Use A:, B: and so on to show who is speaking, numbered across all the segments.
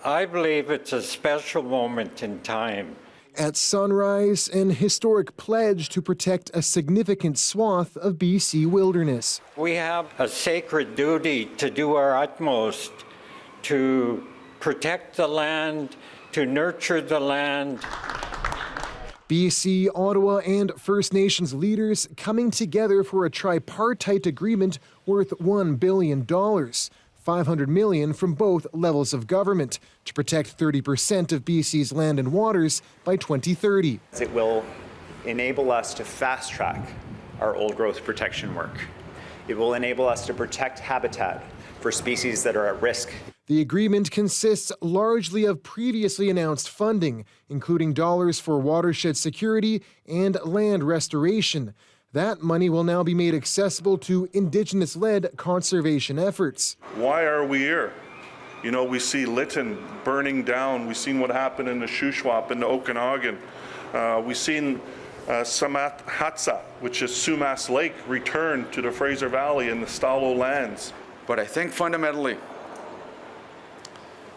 A: I believe it's a special moment in time.
B: At sunrise, an historic pledge to protect a significant swath of BC wilderness.
A: We have a sacred duty to do our utmost to protect the land, to nurture the land.
B: BC, Ottawa and First Nations leaders coming together for a tripartite agreement worth $1 billion. $500 million from both levels of government to protect 30% of BC's land and waters by 2030.
C: It will enable us to fast-track our old growth protection work. It will enable us to protect habitat for species that are at risk.
B: The agreement consists largely of previously announced funding, including dollars for watershed security and land restoration. That money will now be made accessible to Indigenous-led conservation efforts.
D: Why are we here? You know, we see Lytton burning down. We've seen what happened in the Shuswap and the Okanagan. We've seen Samathatsa, which is Sumas Lake, return to the Fraser Valley and the Stalo lands.
E: But I think fundamentally,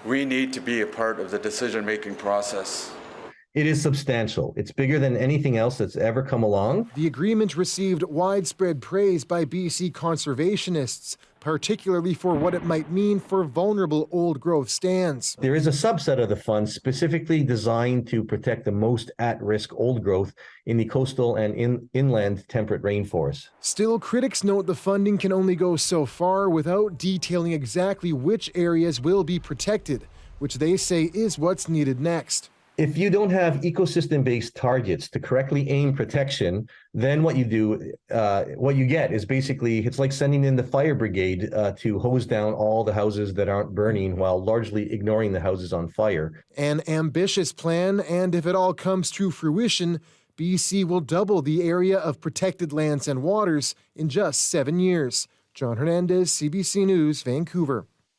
E: we need to be a part of the decision-making process.
F: It is substantial. It's bigger than anything else that's ever come along.
B: The agreement received widespread praise by BC conservationists, particularly for what it might mean for vulnerable old-growth stands.
F: There is a subset of the fund specifically designed to protect the most at-risk old growth in the coastal and inland temperate rainforests.
B: Still, critics note the funding can only go so far without detailing exactly which areas will be protected, which they say is what's needed next.
F: If you don't have ecosystem-based targets to correctly aim protection, then what you get is basically, it's like sending in the fire brigade to hose down all the houses that aren't burning while largely ignoring the houses on fire.
B: An ambitious plan, and if it all comes to fruition, BC will double the area of protected lands and waters in just 7 years. Jon Hernandez, CBC News, Vancouver.